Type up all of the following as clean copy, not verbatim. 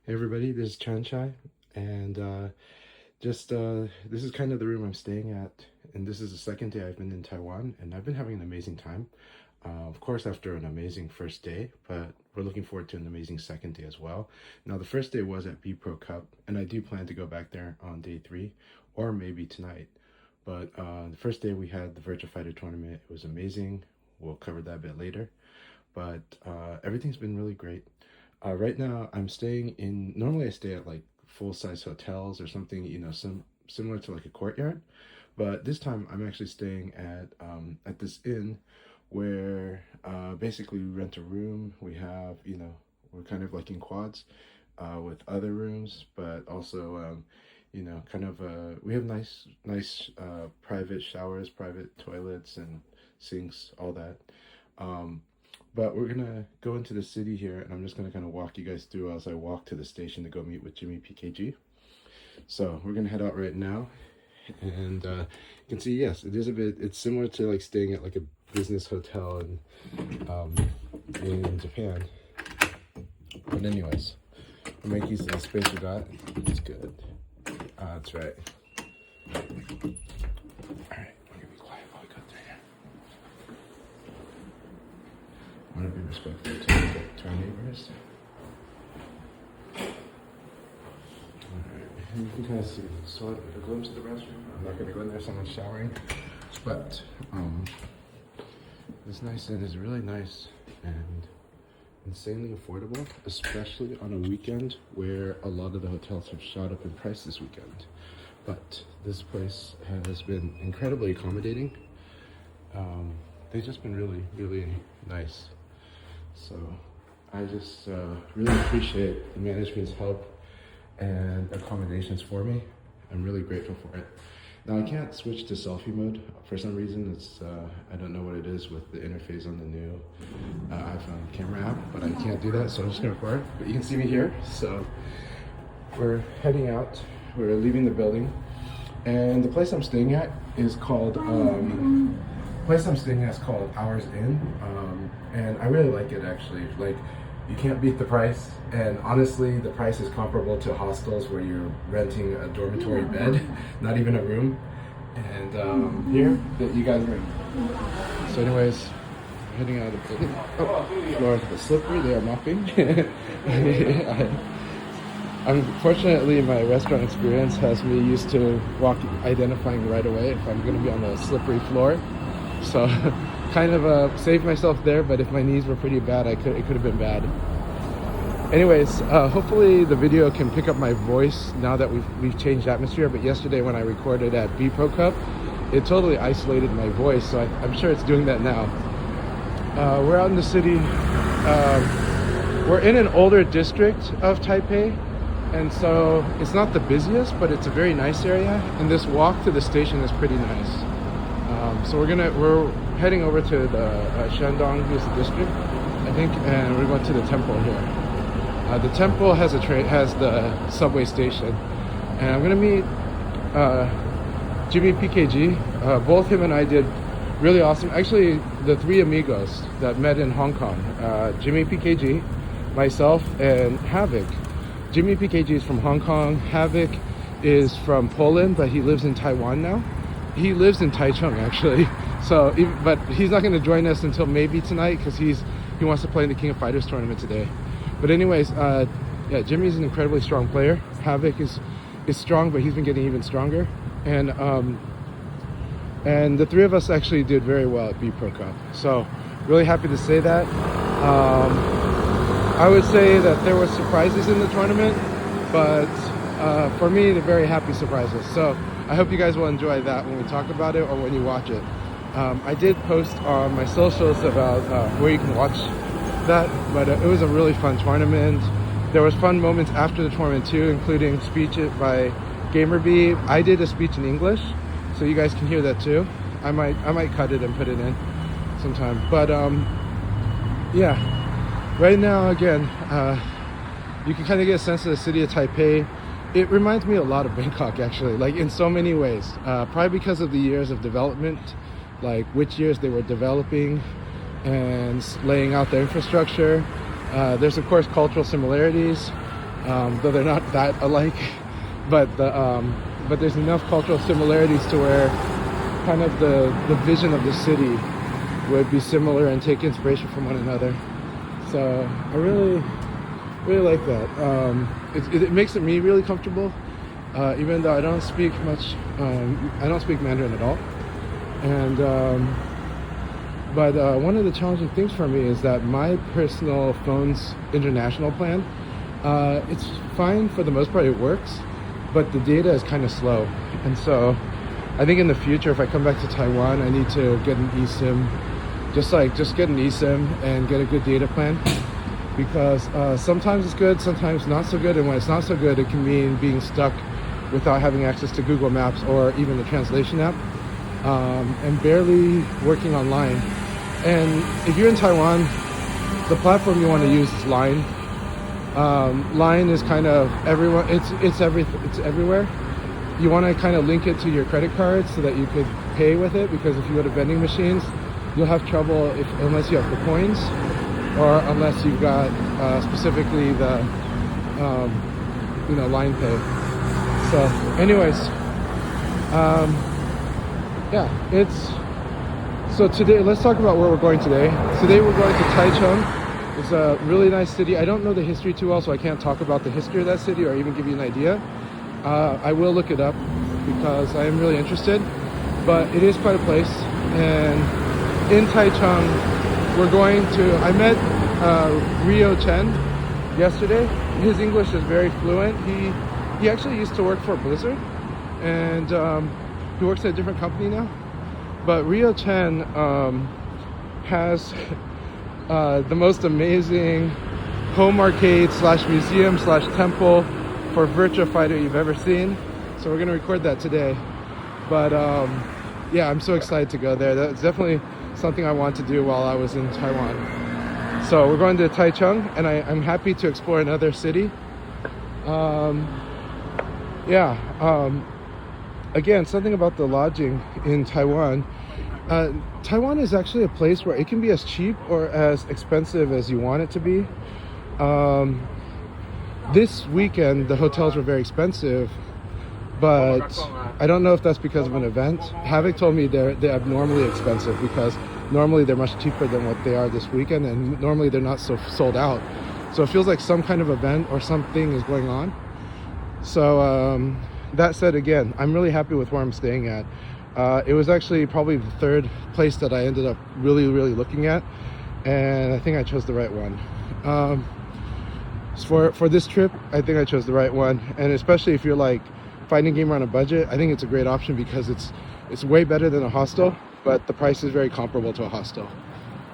Hey everybody, this is Chanchai, and this is kind of the room I'm staying at, and this is the second day I've been in Taiwan, and I've been having an amazing time. Of course, after an amazing first day, but we're looking forward to an amazing second day as well. Now, the first day was at B Pro Cup, and I do plan to go back there on day 3, or maybe tonight. But the first day we had the Virtual Fighter tournament. It was amazing. We'll cover that a bit later, but everything's been really great. Right now, I'm staying in. Normally, I stay at like full-size hotels or something, similar to like a courtyard. But this time, I'm actually staying at this inn, where basically we rent a room. We have, we're kind of like in quads, with other rooms, but also, we have nice private showers, private toilets, and sinks, all that. Um, but we're gonna go into the city here, and I'm just gonna kind of walk you guys through as I walk to the station to go meet with Jimmy PKG. So we're gonna head out right now, and you can see, yes, it is a bit. It's similar to like staying at like a business hotel in Japan. But anyways, we'll make use of the space we got. It's good. That's right. All right, we're gonna be quiet while we go through here. I want to be respectful to our neighbors. Alright, you can kind of see a glimpse of the restroom. I'm not going to go in there, someone's showering. But this nice inn is really nice and insanely affordable, especially on a weekend where a lot of the hotels have shot up in price this weekend. But this place has been incredibly accommodating. They've just been really, really nice. So I just really appreciate the management's help and accommodations for me. I'm really grateful for it. Now I can't switch to selfie mode. For some reason, it's I don't know what it is with the interface on the new iPhone camera app, but I can't do that, so I'm just gonna record. But you can see me here. So we're heading out. We're leaving the building, and the place I'm staying at is called Hours Inn, and I really like it actually. Like, you can't beat the price, and honestly, the price is comparable to hostels where you're renting a dormitory bed, not even a room. And here, that you guys are in. So, anyways, heading out of the building. Oh, floor is slippery. They are mopping. Unfortunately, my restaurant experience has me used to identifying right away if I'm going to be on a slippery floor. So kind of saved myself there, but if my knees were pretty bad, it could have been bad. Anyways, hopefully the video can pick up my voice now that we've changed atmosphere. But yesterday when I recorded at B Pro Cup, it totally isolated my voice, so I'm sure it's doing that now. We're out in the city. We're in an older district of Taipei, and so it's not the busiest, but it's a very nice area, and this walk to the station is pretty nice. So we're heading over to the Shandong, who's the district, I think, and we're going to the temple here. The temple has the subway station, and I'm gonna meet Jimmy PKG. Both him and I did really awesome. Actually, the three amigos that met in Hong Kong: Jimmy PKG, myself, and Havoc. Jimmy PKG is from Hong Kong. Havoc is from Poland, but he lives in Taiwan now. He lives in Taichung actually, but he's not going to join us until maybe tonight because he wants to play in the King of Fighters tournament today. But anyways, yeah, Jimmy's an incredibly strong player. Havoc is strong, but he's been getting even stronger. And the three of us actually did very well at B Pro Cup. So really happy to say that. I would say that there were surprises in the tournament, but for me, they're very happy surprises. So I hope you guys will enjoy that when we talk about it or when you watch it. I did post on my socials about where you can watch that, but it was a really fun tournament. There was fun moments after the tournament too, including speech by GamerB. I did a speech in English, so you guys can hear that too. I might cut it and put it in sometime. But yeah, right now again, you can kind of get a sense of the city of Taipei. It reminds me a lot of Bangkok actually, like in so many ways. Probably because of the years of development, like which years they were developing and laying out their infrastructure. There's of course cultural similarities. though they're not that alike. But but there's enough cultural similarities to where kind of the vision of the city would be similar and take inspiration from one another. So I really like that. It makes me really comfortable, even though I don't speak much. I don't speak Mandarin at all, and but one of the challenging things for me is that my personal phone's international plan, it's fine for the most part, it works, but the data is kind of slow. And so I think in the future, if I come back to Taiwan, I need to get an eSIM, just get an eSIM and get a good data plan, because sometimes it's good, sometimes not so good, and when it's not so good, it can mean being stuck without having access to Google Maps or even the translation app, and barely working online. And if you're in Taiwan, the platform you want to use is Line. Line is kind of everyone. It's everywhere. You want to kind of link it to your credit card so that you could pay with it, because if you go to vending machines, you'll have trouble unless you have the coins, or unless you've got specifically the Line Pay. So, anyways, yeah, so today, let's talk about where we're going today. Today we're going to Taichung. It's a really nice city. I don't know the history too well, so I can't talk about the history of that city or even give you an idea. I will look it up because I am really interested, but it is quite a place. And in Taichung, I met Rio Chen yesterday. His English is very fluent. He actually used to work for Blizzard, and he works at a different company now. But Rio Chen has the most amazing home arcade / museum / temple for Virtua Fighter you've ever seen. So we're gonna record that today. But yeah, I'm so excited to go there. That's definitely something I want to do while I was in Taiwan. So we're going to Taichung, and I'm happy to explore another city. Again, something about the lodging in Taiwan. Taiwan is actually a place where it can be as cheap or as expensive as you want it to be. This weekend, the hotels were very expensive, but I don't know if that's because of an event. Havoc told me they're abnormally expensive because normally they're much cheaper than what they are this weekend, and normally they're not so sold out. So it feels like some kind of event or something is going on. So that said, again, I'm really happy with where I'm staying at. It was actually probably the third place that I ended up really looking at, and I think I chose the right one. For this trip, I think I chose the right one, and especially if you're like finding a gamer on a budget, I think it's a great option because it's way better than a hostel, but the price is very comparable to a hostel.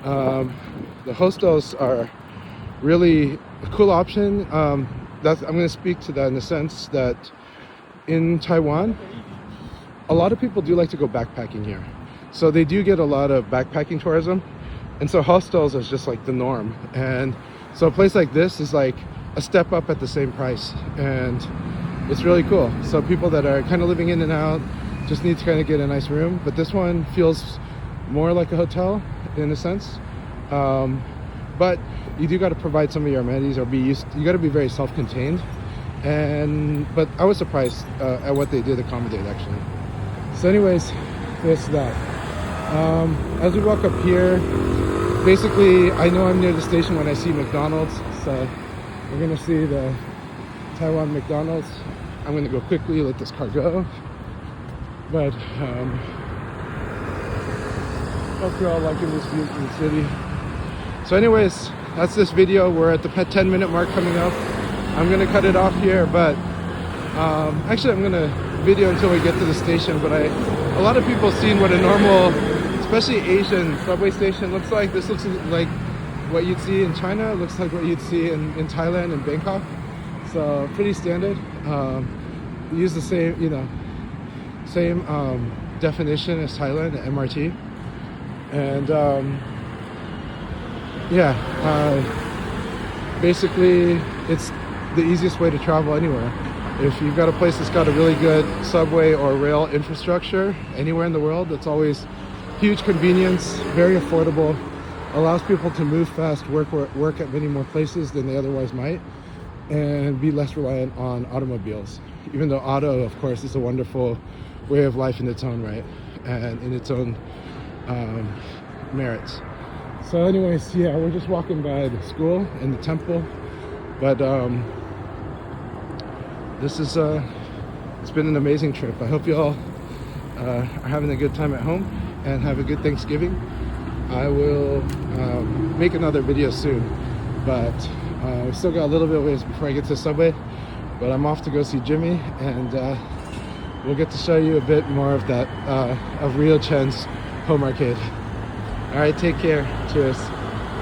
The hostels are really a cool option. I'm going to speak to that in the sense that in Taiwan, a lot of people do like to go backpacking here. So they do get a lot of backpacking tourism. And so hostels is just like the norm. And so a place like this is like a step up at the same price. And it's really cool. So people that are kind of living in and out just need to kind of get a nice room. But this one feels more like a hotel in a sense. But you do got to provide some of your amenities, or you got to be very self-contained. But I was surprised at what they did accommodate actually. So anyways, this that. As we walk up here, basically I know I'm near the station when I see McDonald's. So we're gonna see the Taiwan McDonald's. I'm gonna go quickly, let this car go. But hope you're all liking this view from the city. So anyways, that's this video. We're at the 10-minute mark coming up. I'm gonna cut it off here, but actually I'm gonna video until we get to the station. But a lot of people seen what a normal, especially Asian subway station looks like. This looks like what you'd see in China. It looks like what you'd see in Thailand and Bangkok. So pretty standard. We use the same definition as Thailand, the MRT. And basically it's the easiest way to travel anywhere. If you've got a place that's got a really good subway or rail infrastructure anywhere in the world, that's always huge convenience, very affordable, allows people to move fast, work at many more places than they otherwise might. and be less reliant on automobiles. Even though auto, of course, is a wonderful way of life in its own right and in its own merits. So anyways, yeah, we're just walking by the school and the temple, but this is it's been an amazing trip. I hope you all are having a good time at home and have a good Thanksgiving. I will make another video soon, but we still got a little bit of ways before I get to the subway, but I'm off to go see Jimmy, and we'll get to show you a bit more of that of Rio Chen's home arcade. All right, take care. Cheers.